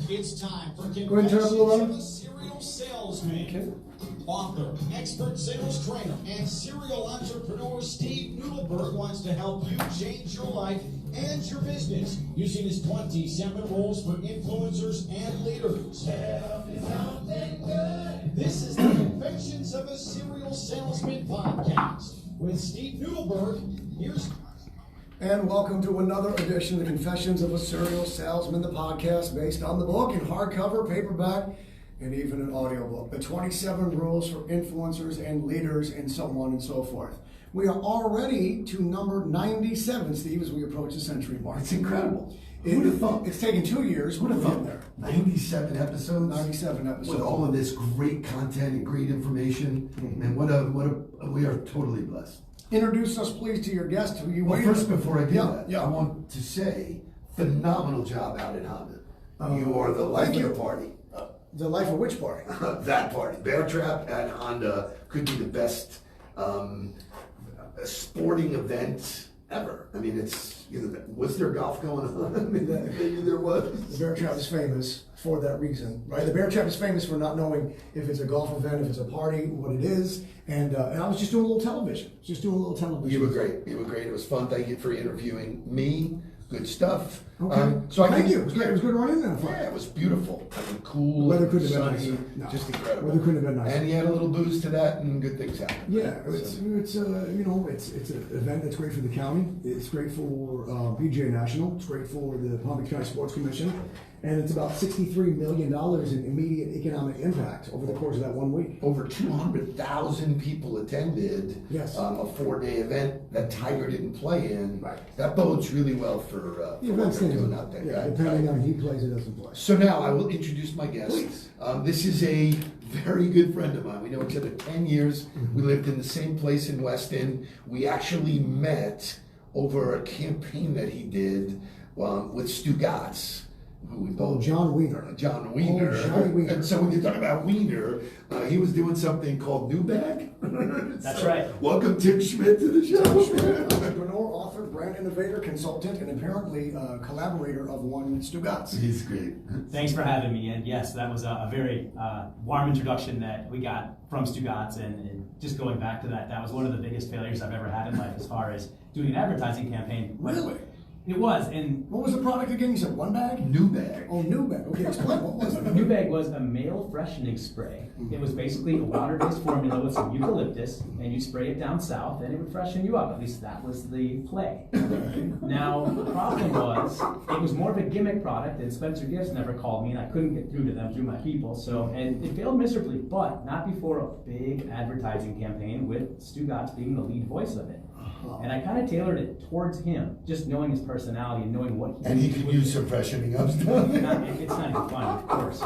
It's time for Go ahead and turn up a little Confessions of a Serial Salesman. Okay. Author, expert sales trainer, and serial entrepreneur Steve Nudelberg wants to help you change your life and your business using his 27 rules for influencers and leaders. Tell me something good. This is the Confessions of a Serial Salesman podcast with Steve Nudelberg. Here's And welcome to another edition of the Confessions of a Serial Salesman, the podcast based on the book in hardcover, paperback, and even an audiobook. The 27 rules for influencers and leaders and so on and so forth. We are already to number 97, Steve, as we approach the century mark. It's incredible. Who'd have thought? It's taken 2 years. Who'd have We're thought? there. 97 episodes. 97 episodes. With all of this great content and great information. And we are totally blessed. Introduce us, please, to your guest. Who you Well, waiting first, for. before I do that, yeah. I want to say, phenomenal job out in Honda. You are the life thank of you. the party. The life of which party? That party. Bear Trap and Honda could be the best sporting event ever. I mean, it's, was there golf going on? I mean, maybe there was. The Bear Trap is famous for that reason, right? The Bear Trap is famous for not knowing if it's a golf event, if it's a party, what it is. And I was just doing a little television. You were great. It was fun. Thank you for interviewing me. Good stuff. Okay. Thank you. It was great. It was good running there. Yeah, it was beautiful. I mean, cool. The weather couldn't have been sunny, nicer. No. just incredible. Weather couldn't have been nicer. And he had a little booze to that, and good things happened. Yeah, it's an event that's great for the county. It's great for PGA National. It's great for the Palm Beach County Sports Commission, and it's about $63 million in immediate economic impact over the course of that 1 week. Over 200,000 people attended. Yes. A 4-day event that Tiger didn't play in. Right. That bodes really well for The what event's they're doing out there. yeah, depending on who plays or doesn't play. So now I will introduce my guest. Please. This is a very good friend of mine. We know each other 10 years. We lived in the same place in Weston. We actually met over a campaign that he did with Stugotz. Who we both John Wiener. John Wiener. Oh, Johnny Wiener. And so when you talk about Wiener, he was doing something called Nubag. That's right. Welcome, Tim Schmidt, to the show. Entrepreneur, author, brand innovator, consultant, and apparently collaborator of one Stugotz. He's great. Thanks for having me. And yes, that was a very warm introduction that we got from Stugotz. And just going back to that, that was one of the biggest failures I've ever had in life as far as doing an advertising campaign. Really? It was. And What was the product again? You said one bag? Nubag. Oh, Nubag. Okay, explain. What was it? Nubag was a male freshening spray. It was basically a water-based formula with some eucalyptus, and you spray it down south, and it would freshen you up. At least that was the play. Now, the problem was, it was more of a gimmick product, and Spencer Gifts never called me, and I couldn't get through to them through my people. And it failed miserably, but not before a big advertising campaign with Stugotz being the lead voice of it. And I kind of tailored it towards him, just knowing his personality and knowing what And he could use some freshening up stuff. it's not even funny, of course.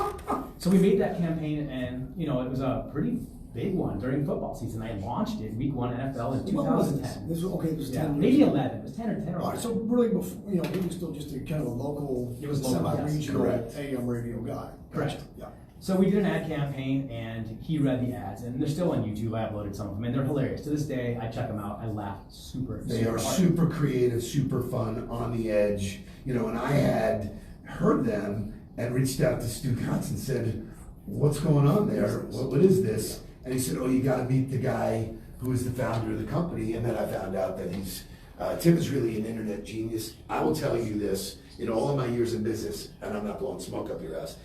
So we made that campaign, and it was a pretty big one during football season. I launched it week 1 NFL in What was this? 2010. This was 10 years maybe ago. 11. It was 10 or 10 or All right, 11. so really, before, he was still just a kind of a local, It was local, yes. semi-regional Correct. AM radio guy. Correct. Gotcha. Yeah. So we did an ad campaign, and he read the ads, and they're still on YouTube. I uploaded some of them, and they're hilarious. To this day, I check them out. I laugh super They are hard. super creative, super fun, on the edge. And I had heard them and reached out to Stugotz and said, "What's going on there? What is this?" And he said, "Oh, you got to meet the guy who is the founder of the company." And then I found out that Tim is really an internet genius. I will tell you this, in all of my years in business, and I'm not blowing smoke up your ass,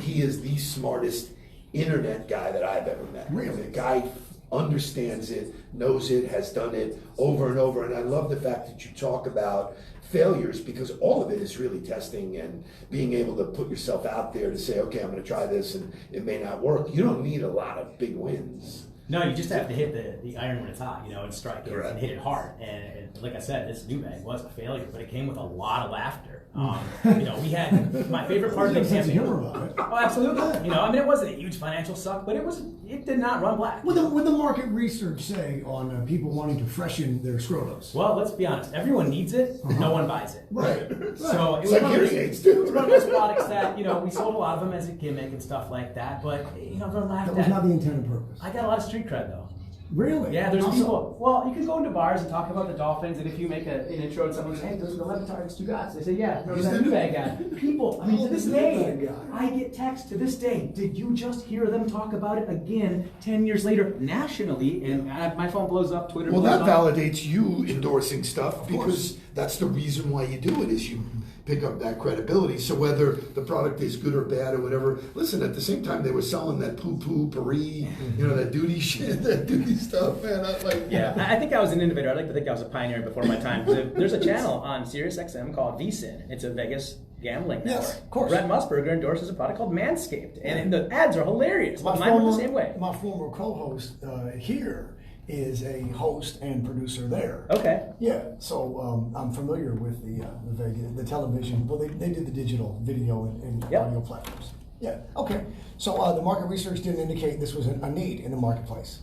he is the smartest internet guy that I've ever met. Really? The guy understands it, knows it, has done it over and over. And I love the fact that you talk about failures, because all of it is really testing and being able to put yourself out there to say, okay, I'm going to try this and it may not work. You don't need a lot of big wins. No, you just have to hit the iron when it's hot, and strike it Correct. and hit it hard. And like I said, this Nubag was a failure, but it came with a lot of laughter. We had my favorite part of the There's a sense of campaign. humor about it. Oh, absolutely. It wasn't a huge financial suck, but it did not run black. What the market research say on people wanting to freshen their scrotums? Well, let's be honest. Everyone needs it. No one buys it. Right. So It's like hearing aids too. It's one of those products that we sold a lot of them as a gimmick and stuff like that. But they're laughed That was at. not the intended purpose. I got a lot of street cred though. Really? Yeah, there's How so? people. Well, you can go into bars and talk about the Dolphins, and if you make an intro and someone says, "Hey, those are the Batard and Stugotz," they say, "Yeah, remember that Nubag guy?" People, I mean, to this day, I get texts to this day. Did you just hear them talk about it again 10 years later nationally? And my phone blows up, Twitter. Well, blows that up. validates you endorsing stuff because that's the reason why you do it, is you pick up that credibility. So whether the product is good or bad or whatever, listen, at the same time they were selling that poo-poo, Paris, that duty shit, that duty stuff, man. Yeah, I think I was an innovator. I'd like to think I was a pioneer before my time. There's a channel on Sirius XM called VSiN. It's a Vegas gambling network. Yes, of course. Brett Musburger endorses a product called Manscaped, and the ads are hilarious. But mine were the same way. My former co-host here is a host and producer there. Okay. Yeah, so I'm familiar with the television. Well, they did the digital video and audio platforms. Yeah. Okay. So the market research didn't indicate this was a need in the marketplace.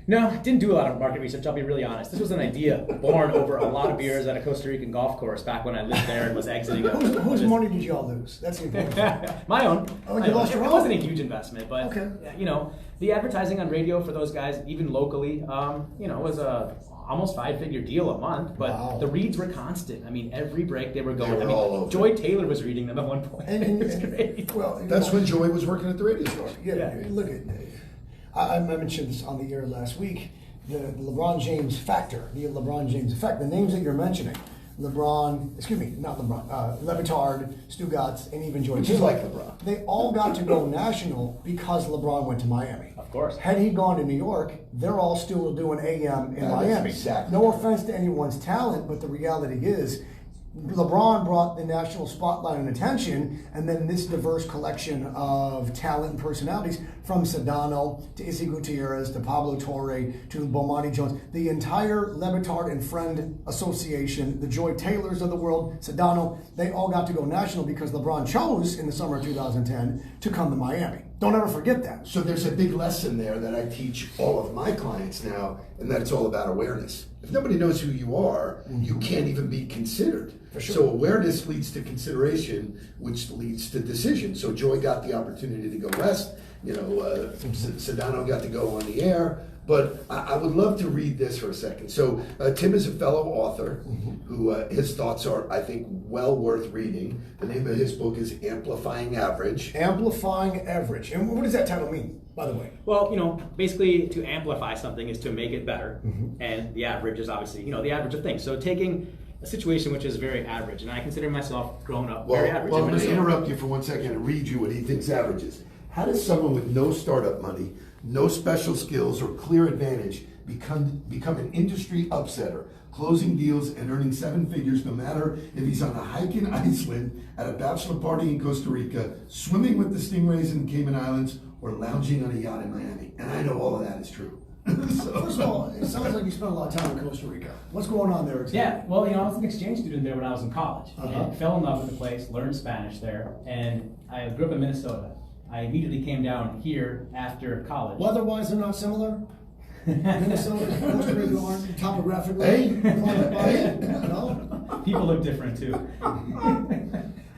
No, I didn't do a lot of market research, I'll be really honest. This was an idea born over a lot of beers at a Costa Rican golf course back when I lived there and was exiting. Whose money did y'all lose? That's the important thing. My own. Oh, you lost your own? It wasn't a huge investment, but okay. The advertising on radio for those guys, even locally, was a almost 5-figure deal a month, but wow. The reads were constant. I mean, every break they were going. They were all over. Joy Taylor was reading them at one point. It was great. Well, that's when Joy was working at the radio store. Yeah. Look at. I mentioned this on the air last week. The LeBron James factor, the LeBron James effect, the names that you're mentioning, Lebitard, Stugotz, and even Joy Which Taylor. is like LeBron. They all got to go national because LeBron went to Miami. Of course. Had he gone to New York, they're all still doing AM in Miami. Exactly. No offense to anyone's talent, but the reality is, LeBron brought the national spotlight and attention, and then this diverse collection of talent and personalities, from Sedano to Izzy Gutierrez to Pablo Torre to Bomani Jones, the entire Lebitard and Friend Association, the Joy Taylors of the world, Sedano, they all got to go national because LeBron chose in the summer of 2010 to come to Miami. Don't ever forget that. So there's a big lesson there that I teach all of my clients now, and that it's all about awareness. If nobody knows who you are, you can't even be considered. For sure. So awareness leads to consideration, which leads to decision. So Joy got the opportunity to go west. Sedano got to go on the air. But I would love to read this for a second. So Tim is a fellow author who his thoughts are, I think, well worth reading. The name of his book is Amplifying Average. Amplifying Average. And what does that title mean, by the way? Well, basically to amplify something is to make it better. And the average is obviously, the average of things. So taking a situation which is very average, and I consider myself growing up very average. Well, I'm going to interrupt you for 1 second and read you what he thinks average is. How does someone with no startup money, no special skills or clear advantage become an industry upsetter, closing deals and earning 7 figures no matter if he's on a hike in Iceland, at a bachelor party in Costa Rica, swimming with the stingrays in the Cayman Islands, or lounging on a yacht in Miami? And I know all of that is true. First of all, it sounds like you spent a lot of time in Costa Rica. What's going on there exactly? Yeah, well, I was an exchange student there when I was in college. And fell in love with the place, learned Spanish there, and I grew up in Minnesota. I immediately came down here after college. Weather-wise, they're not similar? Minnesota, Costa Rica aren't topographically? Hey. No? People look different too.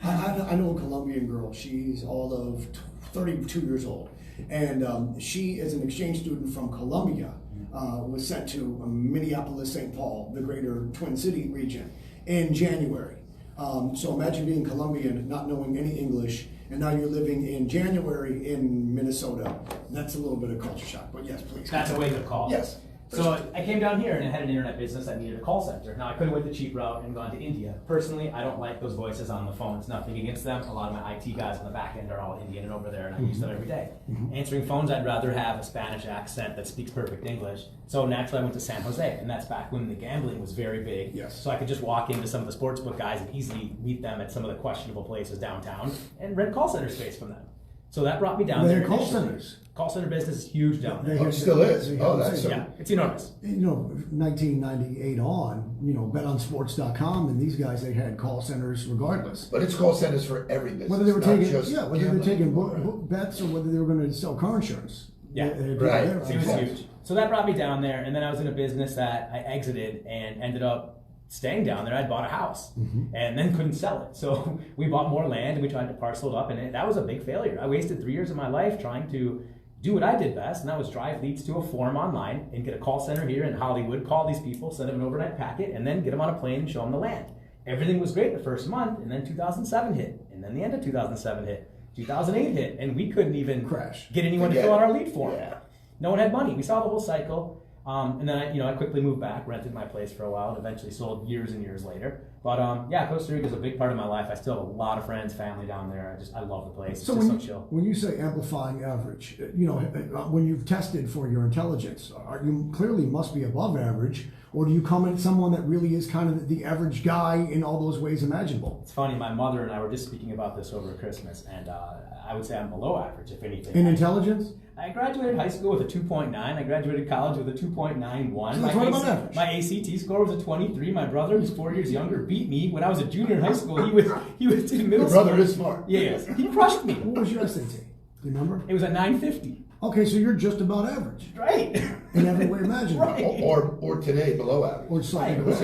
I know a Colombian girl. She's all of 32 years old. And she is an exchange student from Colombia, was sent to Minneapolis, St. Paul, the greater Twin City region, in January. So imagine being Colombian, not knowing any English, and now you're living in January in Minnesota. That's a little bit of culture shock, but yes, please. That's a wake-up call. Yes. So I came down here and I had an internet business that needed a call center. Now I could have went the cheap route and gone to India. Personally, I don't like those voices on the phone. It's nothing against them. A lot of my IT guys on the back end are all Indian and over there, and I use them every day. Answering phones, I'd rather have a Spanish accent that speaks perfect English. So naturally I went to San Jose, and that's back when the gambling was very big. Yes. So I could just walk into some of the sportsbook guys and easily meet them at some of the questionable places downtown and rent call center space from them. So that brought me down there. Call centers. Call center business is huge down there. Oh, it still is. Oh, that's Yeah, it's enormous. 1998 on, betonsports.com, and these guys, they had call centers regardless. But it's call centers for every business. Whether they were not taking, just whether they were gambling. taking bets or whether they were going to sell car insurance. Yeah, right. It was huge. So that brought me down there, and then I was in a business that I exited and ended up staying down there. I bought a house and then couldn't sell it. So we bought more land and we tried to parcel it up, and that was a big failure. I wasted 3 years of my life trying to do what I did best, and that was drive leads to a form online and get a call center here in Hollywood, call these people, send them an overnight packet, and then get them on a plane and show them the land. Everything was great the first month, and then 2007 hit, and then the end of 2007 hit. 2008 hit, and we couldn't even get anyone to fill out our lead form. Yeah. No one had money. We saw the whole cycle. And then I quickly moved back, rented my place for a while, and eventually sold years and years later. But Costa Rica is a big part of my life. I still have a lot of friends, family down there. I love the place. So it's just so chill. When you say amplifying average, when you've tested for your intelligence, you clearly must be above average, or do you come at someone that really is kind of the average guy in all those ways imaginable? It's funny, my mother and I were just speaking about this over Christmas, and I would say I'm below average, if anything. In intelligence? I graduated high school with a 2.9. I graduated college with a 2.91. So that's right above average. My ACT score was a 23. My brother, who's 4 years younger, beat me when I was a junior in high school. He was in middle school. Your brother is smart. Yes, he crushed me. What was your SAT? Do you remember? It was a 950. Okay, so you're just about average. Right. In every way imaginable. Right. Or today below average. Or slightly Right.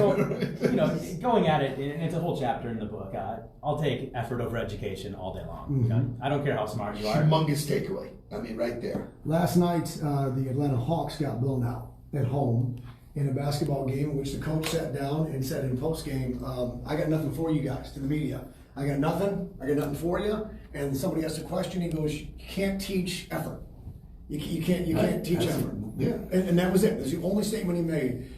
below. So, going at it, and it's a whole chapter in the book. I'll take effort over education all day long. Mm-hmm. Okay? I don't care how smart you are. Humongous takeaway. I mean, right there. Last night, the Atlanta Hawks got blown out at home in a basketball game in which the coach sat down and said in post-game, I got nothing for you guys, to the media. I got nothing for you. And somebody asked a question, he goes, you can't teach effort. You can't teach effort. Yeah. And that was it. That's the only statement he made.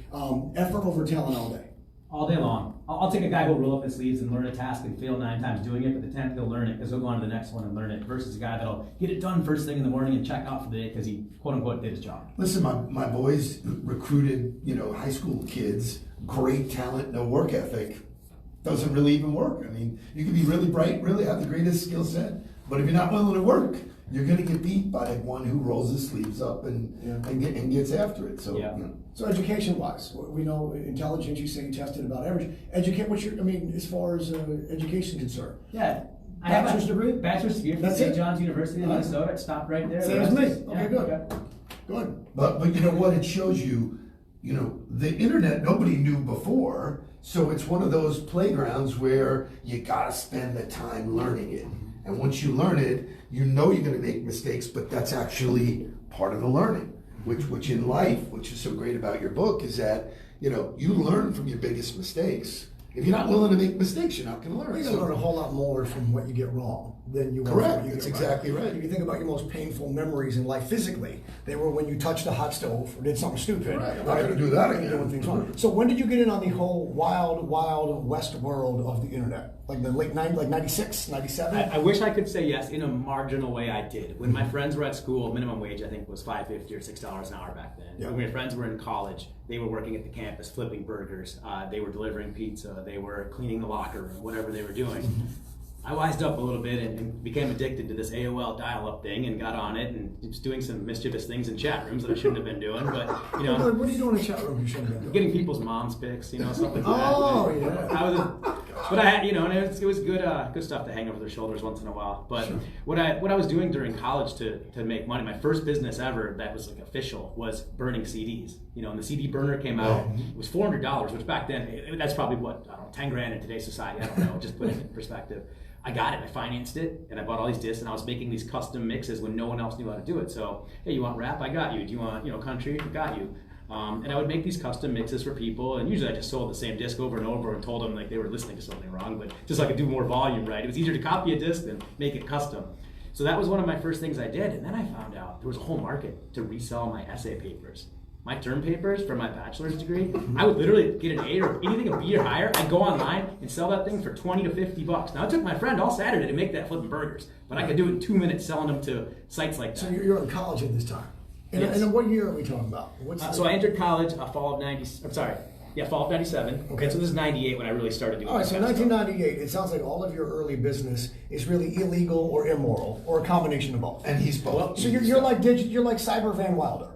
Effort over talent all day. All day long. I'll take a guy who'll roll up his sleeves and learn a task and fail 9 times doing it, but the 10th he'll learn it because he'll go on to the next one and learn it, versus a guy that'll get it done first thing in the morning and check out for the day because he, quote unquote, did his job. Listen, my boys recruited, high school kids, great talent, no work ethic. Doesn't really even work. I mean, you can be really bright, really have the greatest skill set, but if you're not willing to work, you're going to get beat by one who rolls his sleeves up and gets after it. So, So education-wise, we know intelligence. You say you tested about average. As far as education is concerned? Yeah. I Bachelor's have a degree? Bachelor's degree from That's St. it? John's University in Minnesota. It stopped right there. Same as me. Okay, Yeah, good. Good. But you know what? It shows you, the internet nobody knew before. So it's one of those playgrounds where you gotta spend the time learning it. And once you learn it, you're gonna make mistakes, but that's actually part of the learning. Which in life, which is so great about your book, is that you learn from your biggest mistakes. If you're not willing to make mistakes, you're not going to learn. You're going to learn a whole lot more from what you get wrong than you will from what you That's get exactly right. If you think about your most painful memories in life physically, they were when you touched a hot stove or did something stupid. Right. I'm not going to do that again. Doing things wrong. So when did you get in on the whole wild west world of the internet? Like the late 90s, like 96, 97? I wish I could say yes. In a marginal way, I did. When my friends were at school, minimum wage I think was $5.50 or $6 an hour back then. Yeah. When my friends were in college, they were working at the campus flipping burgers. They were delivering pizza. They were cleaning the locker room, whatever they were doing. I wised up a little bit and became addicted to this AOL dial-up thing and got on it and was doing some mischievous things in chat rooms that I shouldn't have been doing. But What are you doing in chat room you shouldn't have been doing? getting people's moms pics, stuff like that. Oh, yeah. But I had, and it was good stuff to hang over their shoulders once in a while. But Sure. what I was doing during college to make money, my first business ever that was like official was burning CDs. And the CD burner came out. It was $400, which back then that's probably what, I don't know, 10 grand in today's society. I don't know. Just put it in perspective. I got it. I financed it, and I bought all these discs, and I was making these custom mixes when no one else knew how to do it. So, hey, you want rap? I got you. Do you want country? I got you. And I would make these custom mixes for people, and usually I just sold the same disc over and over and told them like they were listening to something wrong, but just so I could do more volume, right? It was easier to copy a disc than make it custom. So that was one of my first things I did, and then I found out there was a whole market to resell my essay papers. My term papers for my bachelor's degree, I would literally get an A or anything a B or higher. I'd go online and sell that thing for $20 to $50. Now it took my friend all Saturday to make that flipping burgers, but I could do it in 2 minutes selling them to sites like that. So you're in college at this time. And, Yes. and what year are we talking about? So I entered college fall of 97. Okay. So this is 98 when I really started doing All right, so this kind of stuff. 1998, it sounds like all of your early business is really illegal or immoral, or a combination of both. And he's both. So you're like Cyber Van Wilder.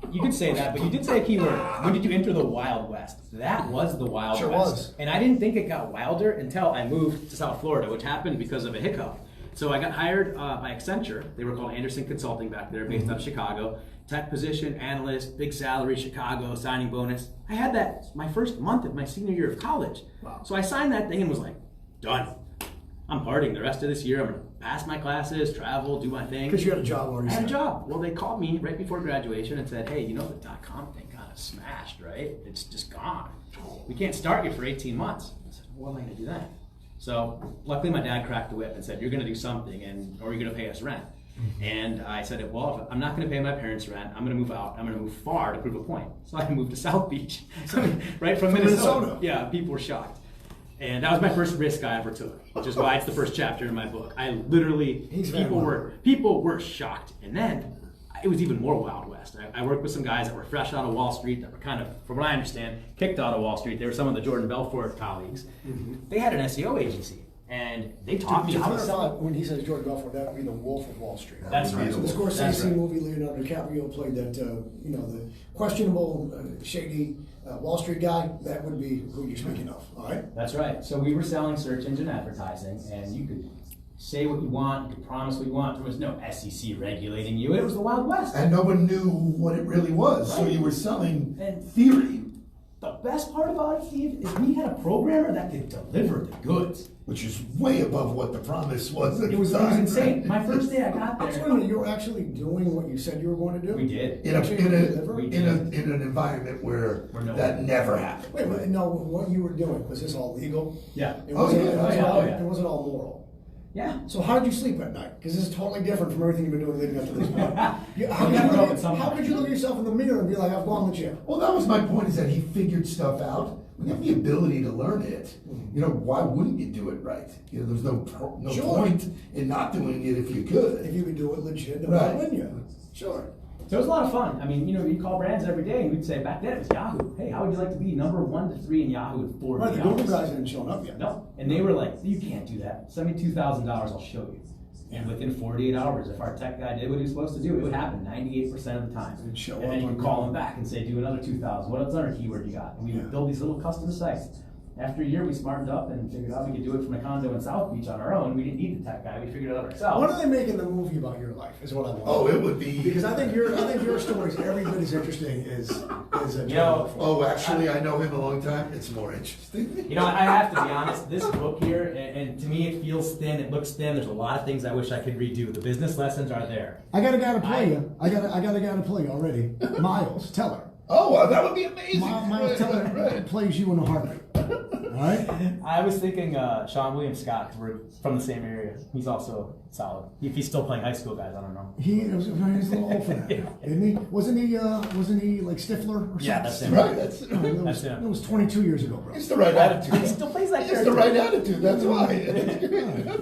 You could say that, but you did say a key word. When did you enter the Wild West? That was the Wild Sure West. was. And I didn't think it got wilder until I moved to South Florida, which happened because of a hiccup. So I got hired by Accenture. They were called Anderson Consulting back there, based out of Chicago. Tech position, analyst, big salary, Chicago, signing bonus. I had that my first month of my senior year of college. Wow. So I signed that thing and was like, done. I'm partying the rest of this year. I'm going to pass my classes, travel, do my thing. Because you had a job already. I had a set. job. Well, they called me right before graduation and said, hey, you know the .com thing kind of smashed, right? It's just gone. We can't start you for 18 months. I said, well, what am I going to do then? So luckily my dad cracked the whip and said, you're going to do something, or you're going to pay us rent. And I said, well, if I'm not going to pay my parents rent, I'm going to move out. I'm going to move far to prove a point. So I moved to South Beach, right from Minnesota. Yeah, people were shocked. And that was my first risk I ever took, which is why it's the first chapter in my book. I literally, people were shocked. And then it was even more Wild West. I worked with some guys that were fresh out of Wall Street, that were kind of, from what I understand, kicked out of Wall Street. They were some of the Jordan Belfort colleagues. They had an SEO agency. And they taught me how to sell. When he says Jordan Belfort, that would be the Wolf of Wall Street. That's right. So the Scorsese movie, Leonardo DiCaprio played that, the questionable, shady Wall Street guy. That would be who you're speaking of. All right. That's right. So we were selling search engine advertising, and you could say what you want, you could promise what you want. There was no SEC regulating you. It was the Wild West. And no one knew what it really was. Right. So you were selling And theory. The best part about it, Steve, is we had a programmer that could deliver the goods. Which is way above what the promise was. It was insane. My first day I got So wait a there. minute, you were actually doing what you said you were going to do? We did. In an environment where no that never happened. Wait, no, what you were doing, was this all legal? Yeah. It wasn't, Oh, yeah. It wasn't all moral. Yeah. So how did you sleep at night? Because this is totally different from everything you've been doing leading up to this point. How could you look at yourself in the mirror and be like, I've gone to jail? Well, that was my point, is that he figured stuff out. When you have the ability to learn it, why wouldn't you do it right? There's no point in not doing it if you could. If you could do it legit, then Right. why wouldn't you? Sure. So it was a lot of fun. I mean, you'd call brands every day, and we'd say, back then it was Yahoo. Hey, how would you like to be number 1 to 3 in Yahoo in 4 Right, the Google guys hadn't shown up yet. No. And they were like, you can't do that. Send me $2,000, I'll show you. And within 48 hours, if our tech guy did what he was supposed to do, it would happen 98% of the time. It'd show And up then you on could call Google. him back and say, do another 2,000. What other keyword you got? And we would build these little custom sites. After a year, we smartened up and figured out we could do it from a condo in South Beach on our own. We didn't need the tech guy. We figured it out ourselves. When are they making the movie about your life? Is what I want. Oh, it would be. Because I think your story is every bit as interesting as Oh, actually, I know him a long time. It's more interesting. I have to be honest, this book here, and to me it feels thin, it looks thin, there's a lot of things I wish I could redo. The business lessons are there. I got a guy to play you. I got a guy to play you already. Miles Teller. Oh, well, that would be amazing. Miles Teller plays you in a heartbeat. All right. I was thinking Sean William Scott, because we're from the same area. He's also solid. If he's still playing high school guys, I don't know. He's a little old for that, isn't he? Wasn't he like Stifler or something? Yeah, that's him. Right, That's him. It was 22 years ago, bro. It's the right attitude. He still plays that It's character. the right attitude, that's why.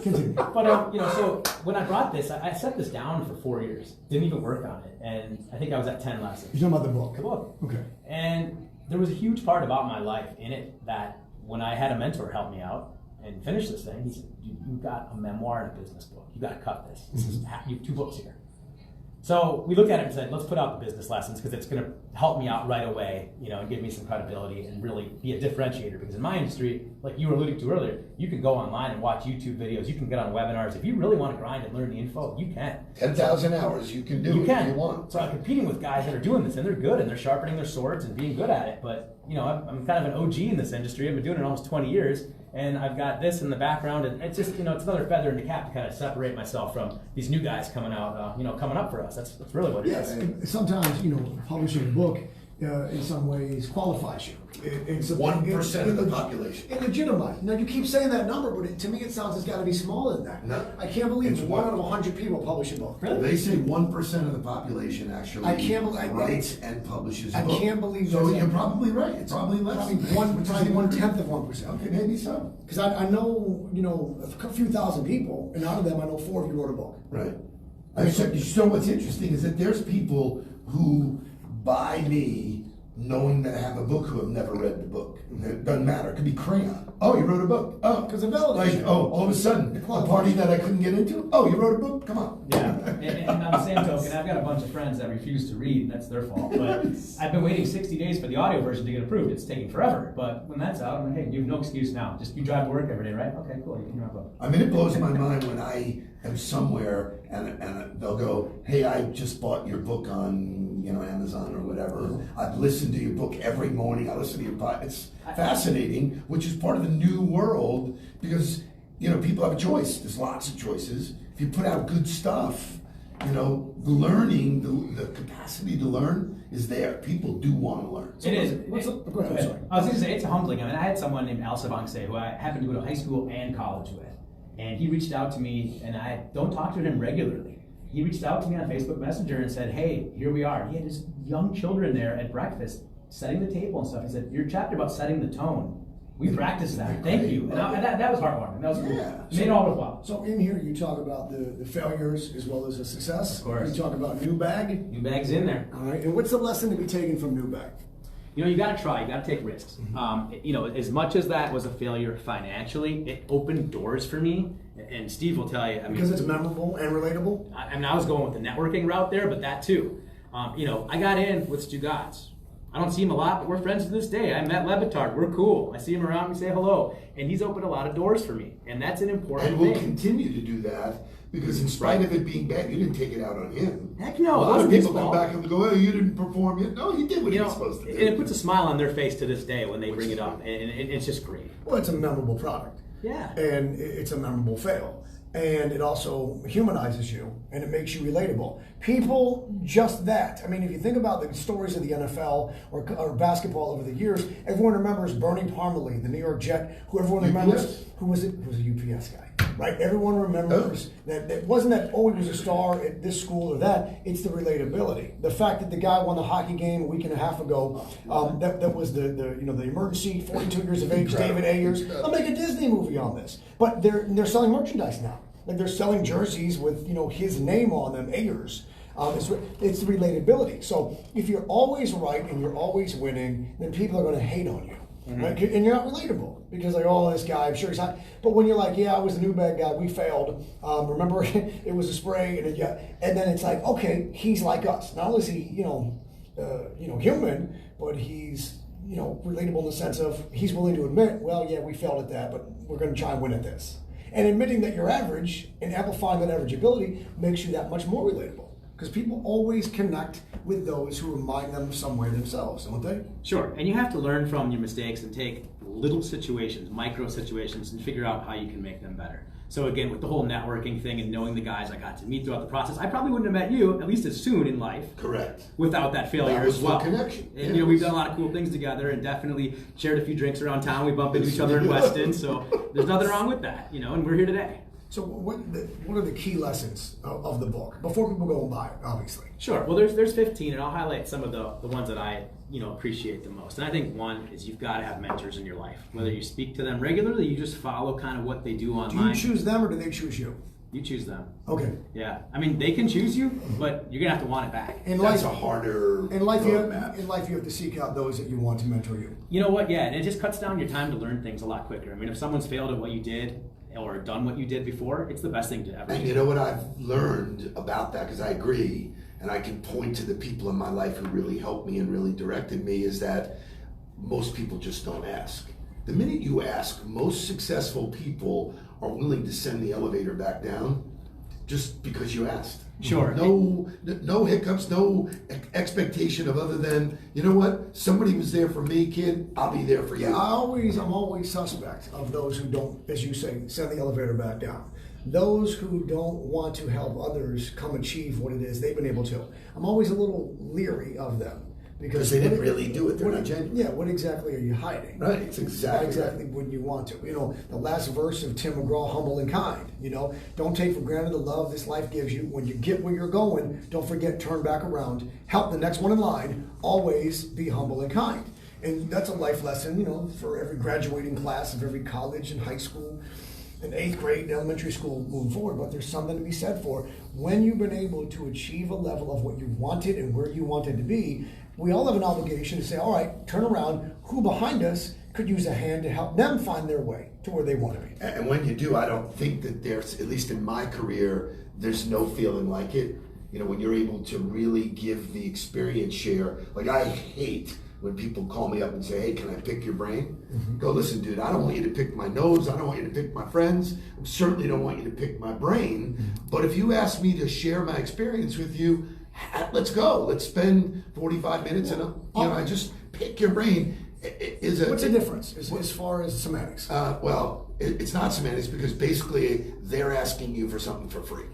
Continue. But so when I brought this, I set this down for 4 years. Didn't even work on it, and I think I was at 10 lessons. You're talking about the book. The book. Okay. And there was a huge part about my life in it that when I had a mentor help me out and finish this thing, he said, you've got a memoir and a business book. You've got to cut this. You have 2 books here. So we looked at it and said, let's put out the business lessons because it's going to help me out right away, and give me some credibility and really be a differentiator. Because in my industry, like you were alluding to earlier, you can go online and watch YouTube videos. You can get on webinars. If you really want to grind and learn the info, you can. 10,000 hours, you can do it if you want. So I'm competing with guys that are doing this, and they're good, and they're sharpening their swords and being good at it. But, I'm kind of an OG in this industry. I've been doing it almost 20 years. And I've got this in the background, and it's just, it's another feather in the cap to kind of separate myself from these new guys coming out, coming up for us. That's really what it is. And sometimes, publishing a book in some ways qualifies you. It's 1% of the population. It legitimizes. Now you keep saying that number, but to me it sounds it's got to be smaller than that. No. I can't believe It's 1 out of 100 people publish a book. Really? They say 1% of the population actually I can't believe- writes and publishes a I book. can't believe So that's- you're probably right. It's probably less. Probably Which is 1/10 of 1%. Okay, maybe so. Because I know, a few thousand people, and out of them I know 4 of you wrote a book. Right. So what's interesting is that there's people who buy me knowing that I have a book who have never read the book. It doesn't matter. It could be crayon. Oh, you wrote a book. Oh, Because of validation. all of a sudden, a party that I couldn't get into. Oh, you wrote a book? Come on. Yeah, and on the same token, I've got a bunch of friends that refuse to read, and that's their fault. But I've been waiting 60 days for the audio version to get approved. It's taking forever. But when that's out, I'm like, hey, you have no excuse now. Just you drive to work every day, right? Okay, cool. You can wrap up. I mean, it blows my mind when I am somewhere and they'll go, hey, I just bought your book on Amazon or whatever. I've listened to your book every morning. I listen to your podcast. It's fascinating, which is part of the new world because people have a choice. There's lots of choices. If you put out good stuff, learning, the capacity to learn is there. People do want to learn. It is. Go ahead, I'm sorry. I was going to say, it's humbling. I mean, I had someone named Al Savangse who I happened to go to high school and college with. And he reached out to me, and I don't talk to him regularly. He reached out to me on Facebook Messenger and said, hey, here we are. He had his young children there at breakfast, setting the table and stuff. He said, your chapter about setting the tone, we practiced that. Thank you. And that was heartwarming. That was cool. It made it all worthwhile. So in here you talk about the failures as well as the success. Of course. You talk about Nubag. Nubag's in there. All right. And what's the lesson to be taken from Nubag? You got to try. You got to take risks. As much as that was a failure financially, it opened doors for me. And Steve will tell you. Because it's memorable and relatable? I was going with the networking route there, but that too. I got in with Stugotz. I don't see him a lot, but we're friends to this day. I met Batard. We're cool. I see him around, we say hello. And he's opened a lot of doors for me. And that's an important thing. And we'll continue to do that because in spite of it being bad, you didn't take it out on him. Heck no. A lot of people come back and go, oh, you didn't perform yet. No, he did what he was supposed to do. And it puts a smile on their face to this day when they bring it up. And it's just great. Well, it's a memorable product. Yeah. And it's a memorable fail. And it also humanizes you, and it makes you relatable. People, just that. I mean, if you think about the stories of the NFL or basketball over the years, everyone remembers Bernie Parmalee, the New York Jet, who everyone remembers. Who was it? Who was a UPS guy, right? Everyone remembers that it wasn't that, oh, he was a star at this school or that. It's the relatability. The fact that the guy won the hockey game a week and a half ago, that was the emergency, 42 years of age, David Ayers. They'll make a Disney movie on this. But they're selling merchandise now. Like they're selling jerseys with his name on them, Ayers. It's the relatability. So if you're always right and you're always winning, then people are going to hate on you, right? And you're not relatable because like, oh, this guy, I'm sure he's not. But when you're like, yeah, I was the Nubag guy, we failed. Remember, it was a spray, and then it's like, okay, he's like us. Not only is he, human, but he's relatable in the sense of he's willing to admit, well, yeah, we failed at that, but we're going to try and win at this. And admitting that you're average and amplifying that average ability makes you that much more relatable. Because people always connect with those who remind them of some way themselves, don't they? Sure, and you have to learn from your mistakes and take little situations, micro situations, and figure out how you can make them better. So again, with the whole networking thing and knowing the guys I got to meet throughout the process, I probably wouldn't have met you, at least as soon in life. Correct. Without that failure That was as well. the connection. And we've done a lot of cool things together and definitely shared a few drinks around town. We bump into each other in Weston, so there's nothing wrong with that, and we're here today. So what are the key lessons of the book before people go and buy it, obviously? Sure. Well, there's 15, and I'll highlight some of the ones that I appreciate the most. And I think one is you've got to have mentors in your life. Whether you speak to them regularly, you just follow kind of what they do online. Do you choose them or do they choose you? You choose them. Okay. Yeah. I mean, they can choose you, but you're gonna have to want it back. That's a harder in life. You roadmap. have to seek out those that you want to mentor you. You know what? Yeah, and it just cuts down your time to learn things a lot quicker. I mean, if someone's failed at what you did or done what you did before, it's the best thing to ever do. And you know what I've learned about that, because I agree, and I can point to the people in my life who really helped me and really directed me, is that most people just don't ask. The minute you ask, most successful people are willing to send the elevator back down just because you asked. Sure. No hiccups, no expectation of other than, you know what, somebody was there for me, kid, I'll be there for you. Yeah, I'm always suspect of those who don't, as you say, send the elevator back down. Those who don't want to help others come achieve what it is they've been able to. I'm always a little leery of them. Because they didn't really do it. They're not genuine. Yeah, what exactly are you hiding? Right, it's exactly when you want to. The last verse of Tim McGraw, humble and kind. Don't take for granted the love this life gives you. When you get where you're going, don't forget, turn back around. Help the next one in line. Always be humble and kind. And that's a life lesson, for every graduating class of every college and high school and 8th grade and elementary school moving forward. But there's something to be said for when you've been able to achieve a level of what you wanted and where you wanted to be. We all have an obligation to say, all right, turn around. Who behind us could use a hand to help them find their way to where they want to be? And when you do, I don't think that there's, at least in my career, there's no feeling like it. When you're able to really give the experience share. Like, I hate when people call me up and say, hey, can I pick your brain? Mm-hmm. Go, listen, dude, I don't want you to pick my nose. I don't want you to pick my friends. I certainly don't want you to pick my brain. Mm-hmm. But if you ask me to share my experience with you, let's go. Let's spend 45 minutes and I just pick your brain. What's the difference as far as semantics? Well, It's not semantics because basically they're asking you for something for free.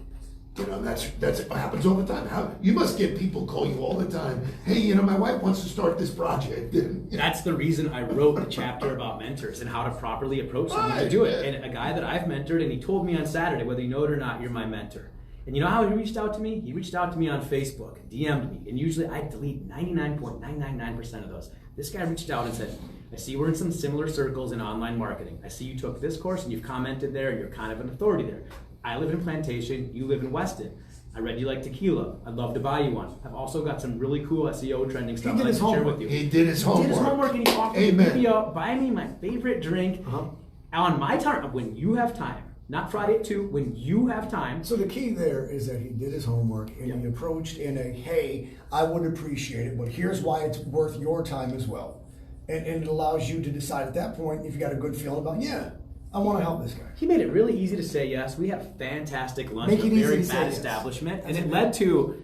You know, and that's what happens all the time. You must get people call you all the time. Hey, you know, my wife wants to start this project. And, That's the reason I wrote the chapter about mentors and how to properly approach someone to do it. And a guy that I've mentored, and he told me on Saturday, whether you know it or not, you're my mentor. And you know how he reached out to me? He reached out to me on Facebook, DM'd me, and usually I delete 99.999% of those. This guy reached out and said, I see we're in some similar circles in online marketing. I see you took this course and you've commented there and you're kind of an authority there. I live in Plantation, you live in Weston. I read you like tequila. I'd love to buy you one. I've also got some really cool SEO trending stuff I'd like to share with you. He did his homework. He did his homework and he offered me to pick me up, buy me my favorite drink on my time, when you have time. Not Friday at 2, when you have time. So the key there is that he did his homework and he approached in a, hey, I would appreciate it, but here's why it's worth your time as well. And it allows you to decide at that point if you got a good feeling about, I want to help this guy. He made it really easy to say yes. We had a fantastic lunch Make at a it easy very to say bad yes. establishment, and it led to,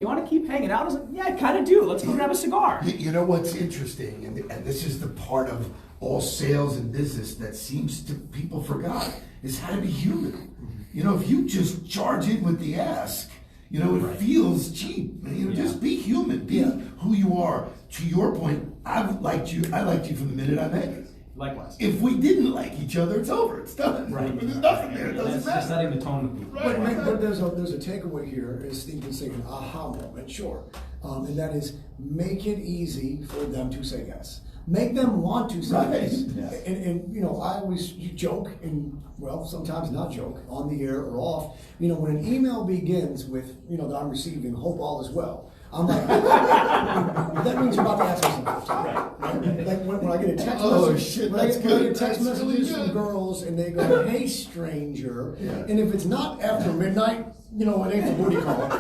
you want to keep hanging out? I was like, yeah, I kind of do. Let's go grab a cigar. You know what's interesting, and this is the part of all sales and business that seems to people forgot, is how to be human. You know, if you just charge in with the ask, you know, it feels cheap. You know, just be human, be who you are. To your point, I liked you from the minute I met you. Likewise. If we didn't like each other, it's over. It's done. Right. There's nothing there. It doesn't That's matter. just setting the tone with people. But there's a takeaway here, as Steve can say, an aha moment, sure. And that is, make it easy for them to say yes. Make them want to say yes. Yeah. And you know, I always joke, and well, sometimes not joke, on the air or off. You know, when an email begins with, you know, that I'm receiving, hope all is well, I'm like, that means you're about to ask me something. Right? Like when I get a text message, when I get text messages from girls and they go, hey stranger, and if it's not after midnight, you know, it ain't for booty call.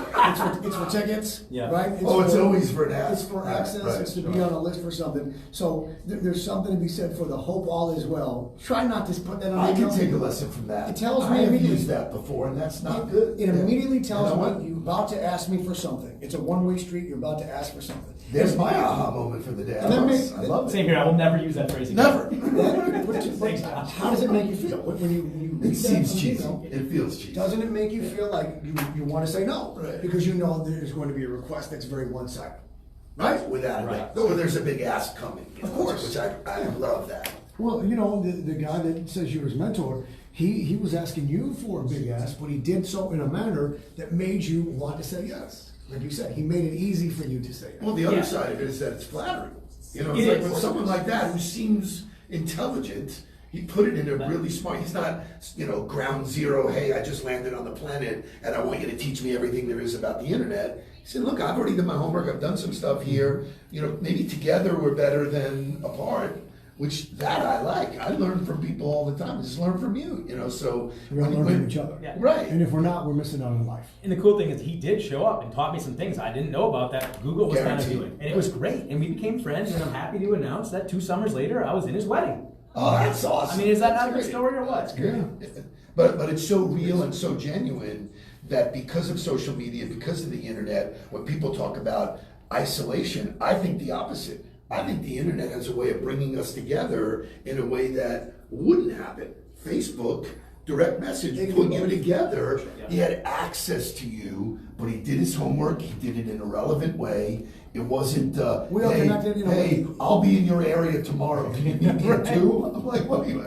It's for tickets, right? It's always for an ask. It's for access. It's to be on a list for something. So there's something to be said for the hope all is well. Try not to put that on. I can take a lesson from that. It tells me I have used that before, and that's not good. It immediately tells me you're about to ask me for something. It's a one-way street. You're about to ask for something. There's my aha moment for the day. I love it. Same here. I will never use that phrase again. Never. How does it make you feel when you It seems cheesy. Email, It feels cheesy. Doesn't it make you feel like you want to say no? Right. Because you know there's going to be a request that's very one-sided. Right? Without a doubt. Or there's a big ask coming. Of course. Which I love that. Well, you know, the guy that says you're his mentor, he was asking you for a big ask, but he did so in a manner that made you want to say yes. Like you said, he made it easy for you to say yes. Well, the other side of it is that it's flattering. You know, it's like with someone like that who seems intelligent, he put it in a really smart, he's not, you know, ground zero, hey, I just landed on the planet and I want you to teach me everything there is about the internet. He said, look, I've already done my homework, I've done some stuff here, you know, maybe together we're better than apart, which that I like. I learn from people all the time. I just learn from you, you know, so. We're going to learn from each other. Yeah. Right. And if we're not, we're missing out on life. And the cool thing is he did show up and taught me some things I didn't know about that Google was kind of doing. And it was great. And we became friends, and I'm happy to announce that 2 summers later, I was in his wedding. Oh, that's awesome. I mean, is that not a good story or what? That's great. But it's so real and so genuine that because of social media, because of the internet, when people talk about isolation, I think the opposite. I think the internet has a way of bringing us together in a way that wouldn't happen. Facebook, direct message, putting you together. He had access to you, but he did his homework. He did it in a relevant way. It wasn't, We all connected, you know, hey, I'll be in your area tomorrow. Can you meet me here too? I'm like, what are you?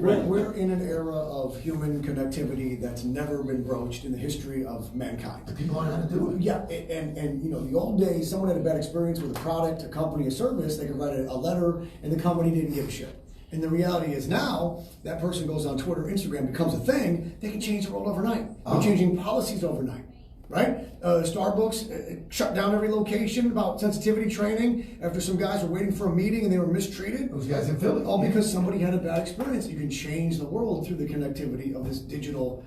We're in an era of human connectivity that's never been broached in the history of mankind. But people don't know how to do it. Yeah, and you know, the old days, someone had a bad experience with a product, a company, a service, they could write a letter, and the company didn't give a shit. And the reality is now, that person goes on Twitter, Instagram, becomes a thing, they can change the world overnight. We're changing policies overnight, right? Starbucks shut down every location about sensitivity training after some guys were waiting for a meeting and they were mistreated. Those guys in Philly. All because somebody had a bad experience. You can change the world through the connectivity of this digital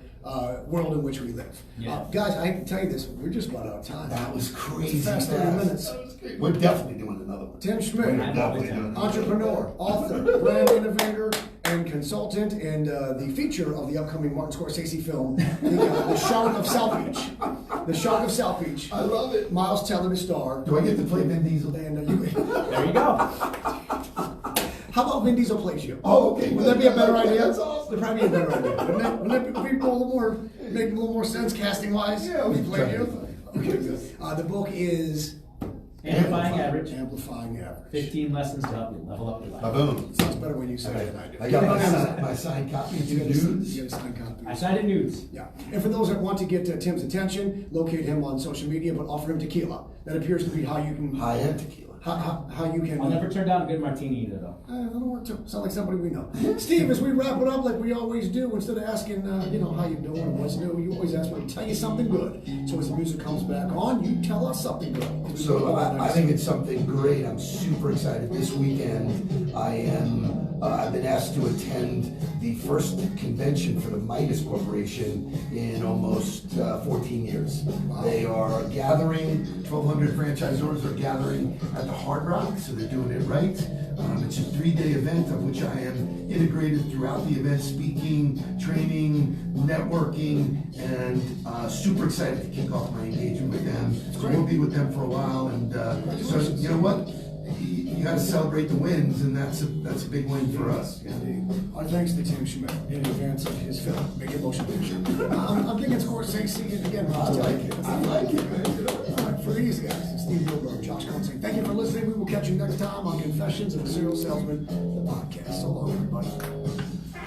world in which we live. Yeah. Guys, I can tell you this, we're just about out of time. That was crazy. It's a fast 30 minutes. We're definitely doing another one. Tim Schmidt, Definitely doing another one. entrepreneur, author, brand innovator, and consultant, and the feature of the upcoming Martin Scorsese film, The Shark of South Beach. The Shark of South Beach. I love it. Miles Teller to star. Do I get to play Vin Diesel? And There you go. How about Vin Diesel plays you? Oh, okay. Would that be a better idea? That's awesome. That'd probably be a better idea. Wouldn't that be a little more, make a little more sense casting wise? Yeah, we we play try. you. Okay, good. The book is Amplifying Average. Amplifying Average. 15 lessons to help you level up your life. Boom. Sounds better when you say it than I do. I got my signed copy of You two got a dudes. signed copy. I signed it nudes. Yeah. And for those that want to get Tim's attention, locate him on social media, but offer him tequila. That appears to be how you can. High-end tequila. How you can. I'll never turn down a good martini either, though. That'll work too. Sound like somebody we know. Steve, as we wrap it up like we always do, instead of asking, how you doing and what's new, you always ask me to tell you something good. So as the music comes back on, you tell us something good. So I think it's something great. I'm super excited. This weekend, I've been asked to attend the first convention for the Midas Corporation in almost 14 years. Wow. They are gathering, 1,200 franchisors are gathering at the Hard Rock, so they're doing it right. It's a 3-day event of which I am integrated throughout the event, speaking, training, networking, and super excited to kick off my engagement with them. So we'll be with them for a while, and so you know what? You got to celebrate the wins, and that's a big win for us. Yeah. Our thanks to Tim Schmidt in advance of his film, Make Your Motion Picture. I'm thinking Scorsese, and again, I like it. I like it, man. All right, for these guys, Steve Nudelberg, Josh Cohen saying thank you for listening. We will catch you next time on Confessions of a Serial Salesman, the podcast. So long, everybody.